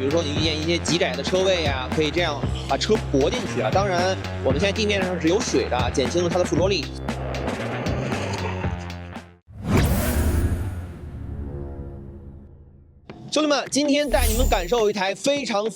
比如说你遇见一些极窄的车位啊，可以这样把车泊进去啊。当然，我们现在地面上是有水的，减轻了它的附着力。兄弟们，今天带你们感受一台非常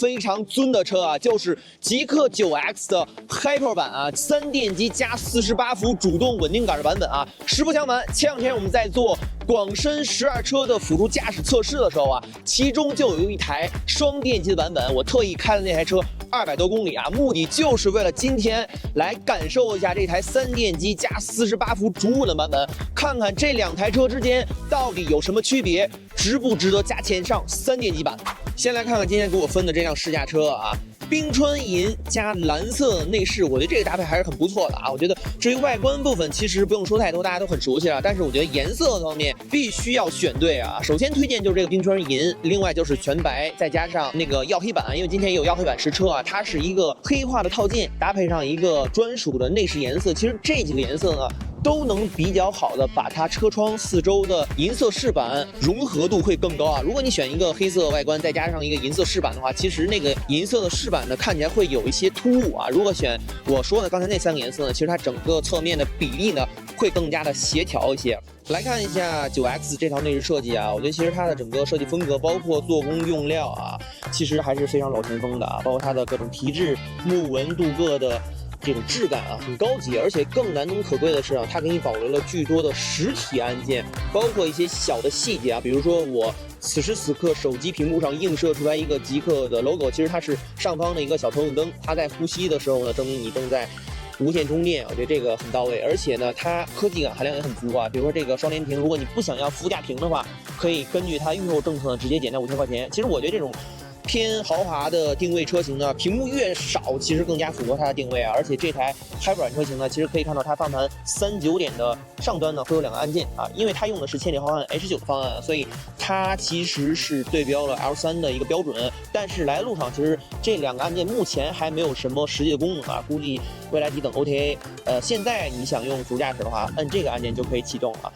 尊的车啊，就是极氪9X 的 Hyper 版啊，3电机加48伏主动稳定杆的版本啊。实不相瞒，前两天我们在做广深12车的辅助驾驶测试的时候啊，其中就有一台双电机的版本，我特意开了那台车200多公里啊，目的就是为了今天来感受一下这台3电机加48伏主稳的版本，看看这两台车之间到底有什么区别，值不值得加钱上3电机版。先来看看今天给我分的这辆试驾车啊，冰川银加蓝色内饰，我觉得这个搭配还是很不错的啊。我觉得至于外观部分，其实不用说太多，大家都很熟悉了。但是我觉得颜色方面必须要选对啊。首先推荐就是这个冰川银，另外就是全白，再加上那个耀黑版，因为今天也有耀黑版实车啊，它是一个黑化的套件，搭配上一个专属的内饰颜色。其实这几个颜色呢，都能比较好的把它车窗四周的银色饰板融合度会更高啊。如果你选一个黑色外观，再加上一个银色饰板的话，其实那个银色的饰板呢看起来会有一些突兀啊。如果选我说的刚才那3个颜色呢，其实它整个侧面的比例呢会更加的协调一些。来看一下9X 这套内饰设计啊，我觉得其实它的整个设计风格，包括做工用料啊，其实还是非常老前锋的啊，包括它的各种提质、木纹、镀铬的这种质感啊，很高级，而且更难能可贵的是啊，它给你保留了巨多的实体按键，包括一些小的细节啊，比如说我此时此刻手机屏幕上映射出来一个极氪的 logo， 其实它是上方的一个小头顶灯，它在呼吸的时候呢，证明你正在无线充电，我觉得这个很到位，而且呢，它科技感含量也很足啊。比如说这个双联屏，如果你不想要副驾屏的话，可以根据它预售政策呢直接减掉5000块钱。其实我觉得这种偏豪华的定位车型呢，屏幕越少，其实更加符合它的定位啊。而且这台 Hyper 版车型呢，其实可以看到它方盘39点的上端呢会有2个按键啊，因为它用的是千里浩瀚 H9 的方案，所以它其实是对标了 L3 的一个标准。但是来路上，其实这2个按键目前还没有什么实际的功能啊，估计未来得等 OTA。现在你想用主驾驶的话，摁这个按键就可以启动了。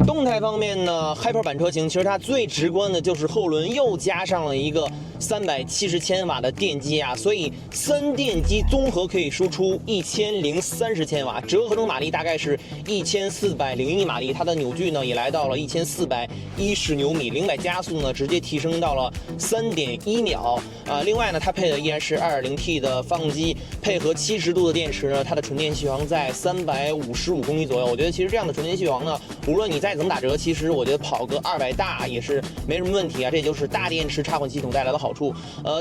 动态方面呢 ，Hyper 版车型其实它最直观的就是后轮又加上了一个370千瓦的电机啊，所以3电机综合可以输出1030千瓦，折合成马力大概是1401马力，它的扭矩呢也来到了1410牛米，0-100加速呢直接提升到了3.1秒啊。另外呢，它配的依然是 2.0T 的发动机，配合70度的电池呢，它的纯电续航在355公里左右。我觉得其实这样的纯电续航呢，无论你再怎么打折，其实我觉得跑个200大也是没什么问题啊，这就是大电池插混系统带来的好处。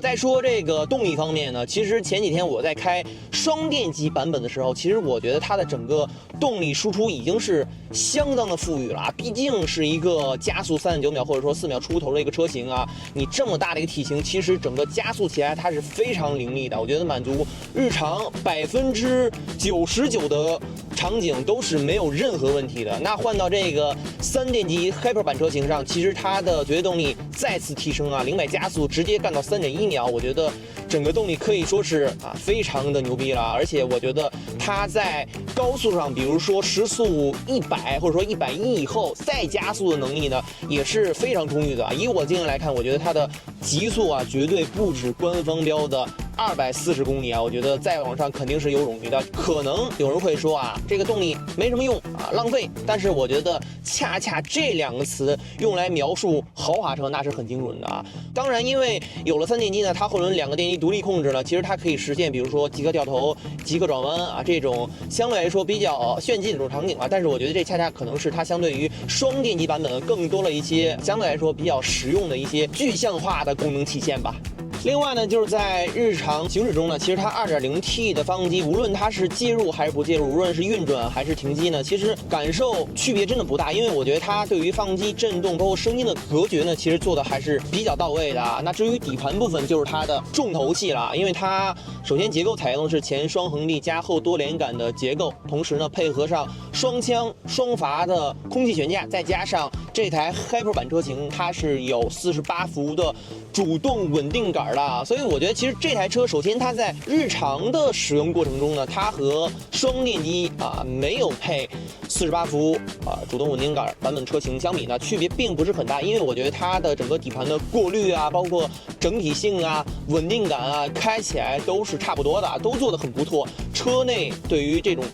再说这个动力方面呢，其实前几天我在开双电机版本的时候，其实我觉得它的整个动力输出已经是相当的富裕了啊，毕竟是一个加速3.9秒或者说4秒出头的一个车型啊，你这么大的一个体型，其实整个加速起来它是非常凌厉的，我觉得满足日常99%的场景都是没有任何问题的。那换到这个3电机 Hyper 版车型上，其实它的绝对动力再次提升啊，0-100加速直接干到3.1秒，我觉得整个动力可以说是非常的牛逼了。而且我觉得它在高速上，比如说时速100或者说110以后再加速的能力呢，也是非常充裕的。以我经验来看，我觉得它的极速啊绝对不止官方标的240公里啊，我觉得再往上肯定是有冗余的。可能有人会说啊，这个动力没什么用啊，浪费。但是我觉得恰恰这2个词用来描述豪华车那是很精准的啊。当然，因为有了3电机呢，它后轮2个电机独立控制了，其实它可以实现比如说极氪掉头、极氪转弯啊这种相对来说比较炫技的这种场景啊。但是我觉得这恰恰可能是它相对于双电机版本更多了一些相对来说比较实用的一些具象化的功能体现吧。另外呢，就是在日常行驶中呢，其实它 2.0T 的发动机，无论它是介入还是不介入，无论是运转还是停机呢，其实感受区别真的不大。因为我觉得它对于发动机震动包括声音的隔绝呢，其实做的还是比较到位的啊。那至于底盘部分，就是它的重头戏了，因为它首先结构采用的是前双横臂加后多连杆的结构，同时呢配合上双腔双阀的空气悬架，再加上这台 Hyper 版车型它是有48伏的主动稳定杆杆的，所以我觉得其实这台车，首先它在日常的使用过程中呢，它和双电机没有配48伏主动稳定杆版本车型相比呢，区别并不是很大，因为我觉得它的整个底盘的过滤包括整体性稳定感开起来都是差不多的，都做得很不错。车内对于这种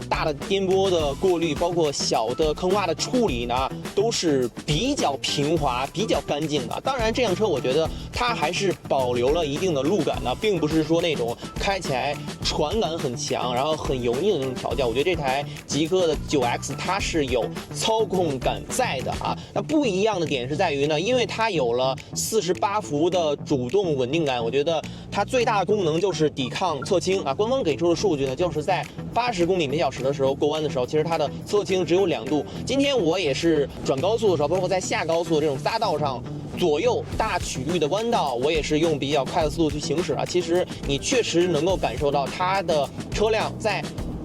大的颠簸的过滤，包括小的坑洼的处理呢，都是比较平滑、比较干净的。当然，这辆车我觉得它还是保留了一定的路感的，并不是说那种开起来传感很强，然后很油腻的那种调教。我觉得这台极氪的9X 它是有操控感在的那不一样的点是在于呢，因为它有了48伏的主动稳定感，我觉得它最大的功能就是抵抗侧倾官方给出的数据呢，就是在80公里每小时的时候过弯的时候，其实它的侧倾只有2度。今天我也是转高速的时候，包括在下高速这种匝道上，左右大曲率的弯道，我也是用比较快的速度去行驶其实你确实能够感受到它的车辆在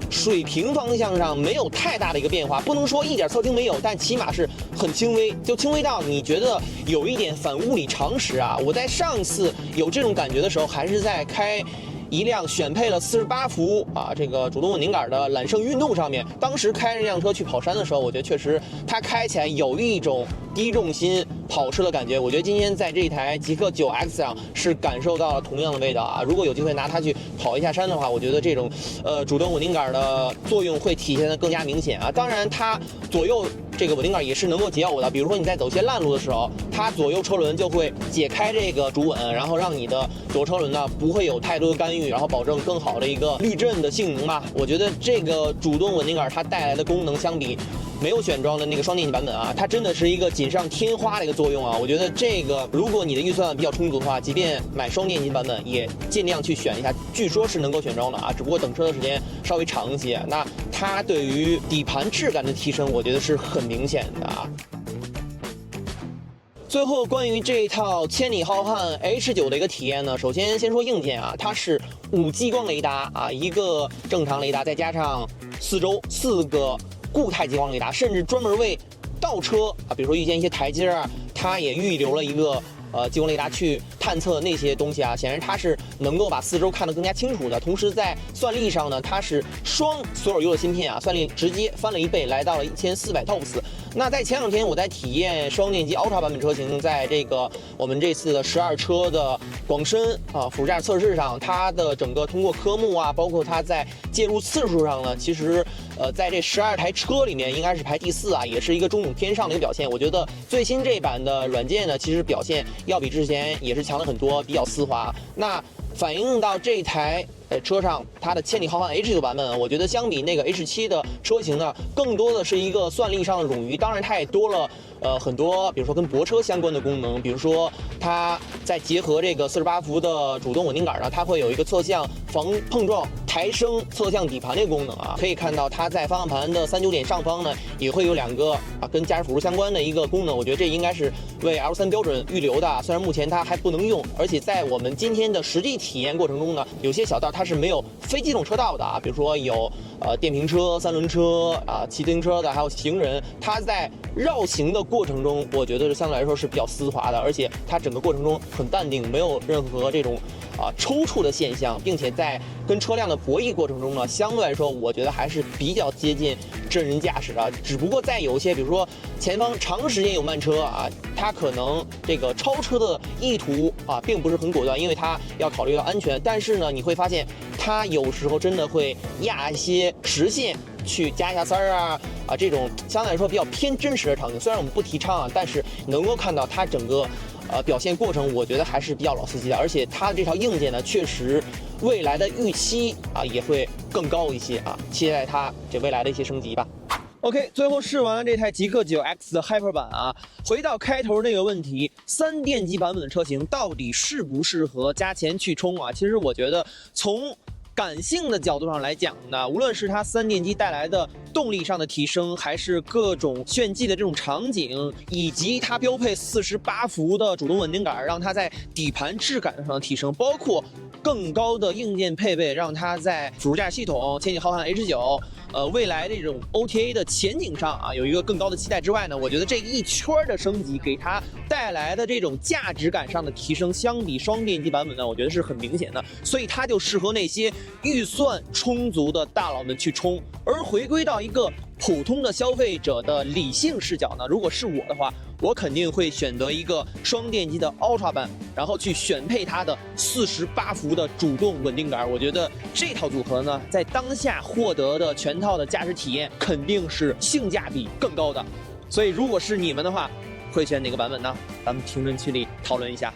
水平方向上没有太大的一个变化，不能说一点侧倾没有，但起码是很轻微，就轻微到你觉得有一点反物理常识我在上次有这种感觉的时候，还是在开一辆选配了48伏这个主动稳定杆的揽胜运动上面。当时开这辆车去跑山的时候，我觉得确实它开起来有一种低重心跑车的感觉。我觉得今天在这台极氪9X 上是感受到了同样的味道如果有机会拿它去跑一下山的话，我觉得这种主动稳定杆的作用会体现得更加明显当然，它左右这个稳定杆也是能够解耦的。比如说你在走些烂路的时候，它左右车轮就会解开这个主稳，然后让你的左车轮呢不会有太多的干预，然后保证更好的一个滤震的性能吧。我觉得这个主动稳定杆它带来的功能，相比没有选装的那个双电机版本它真的是一个锦上添花的一个作用我觉得这个，如果你的预算比较充足的话，即便买双电机版本也尽量去选一下，据说是能够选装的只不过等车的时间稍微长一些。那它对于底盘质感的提升，我觉得是很明显的最后，关于这一套千里浩瀚 H9 的一个体验呢，首先说硬件它是5激光雷达一个正常雷达，再加上四周4个固态激光雷达，甚至专门为倒车比如说遇见一些台阶它也预留了一个激光雷达去探测那些东西显然它是能够把四周看得更加清楚的。同时在算力上呢，它是双索尔 U 的芯片算力直接翻了1倍，来到了1400 TOPS。那在前2天我在体验双电机 Ultra 版本车型，在这个我们这次的12车的广深辅助驾驶测试上，它的整个通过科目包括它在介入次数上呢，其实在这12台车里面应该是排第4也是一个中等偏上的一个表现。我觉得最新这版的软件呢，其实表现要比之前也是强了很多，比较丝滑。那反映到这台车上它的千里浩瀚 H9 版本，我觉得相比那个 H7 的车型呢，更多的是一个算力上的冗余。当然它也多了很多比如说跟泊车相关的功能，比如说它在结合这个48伏的主动稳定杆呢，它会有一个侧向防碰撞抬升侧向底盘的功能可以看到它在方向盘的3/9点上方呢，也会有2个跟驾驶辅助相关的一个功能。我觉得这应该是为 L3 标准预留的，虽然目前它还不能用，而且在我们今天的实际体验过程中呢，有些小道它是没有非机动车道的比如说有电瓶车、3轮车骑自行车的，还有行人，它在绕行的过程中，我觉得相对来说是比较丝滑的，而且它整个过程中很淡定，没有任何这种抽搐的现象，并且在跟车辆的博弈过程中呢，相对来说我觉得还是比较接近真人驾驶的。只不过在有一些比如说前方长时间有慢车它可能这个超车的意图并不是很果断，因为它要考虑到安全。但是呢，你会发现它有时候真的会压一些实线去加一下塞儿这种相对来说比较偏真实的场景。虽然我们不提倡但是能够看到它整个表现过程，我觉得还是比较老司机的。而且它的这套硬件呢，确实未来的预期也会更高一些期待它这未来的一些升级吧。OK， 最后试完了这台极氪9X 的 Hyper 版回到开头那个问题，3电机版本的车型到底适不适合加钱去冲其实我觉得从感性的角度上来讲呢，无论是它3电机带来的动力上的提升，还是各种炫技的这种场景，以及它标配48伏的主动稳定杆，让它在底盘质感上的提升，包括更高的硬件配备，让它在辅助驾驶系统千里浩瀚 H9 未来这种 OTA 的前景上啊有一个更高的期待之外呢，我觉得这一圈的升级给它带来的这种价值感上的提升，相比双电机版本呢，我觉得是很明显的，所以它就适合那些预算充足的大佬们去冲。而回归到一个普通的消费者的理性视角呢，如果是我的话，我肯定会选择一个双电机的 Ultra 版，然后去选配它的48伏的主动稳定杆。我觉得这套组合呢，在当下获得的全套的驾驶体验肯定是性价比更高的。所以如果是你们的话，会选哪个版本呢？咱们评论区里讨论一下。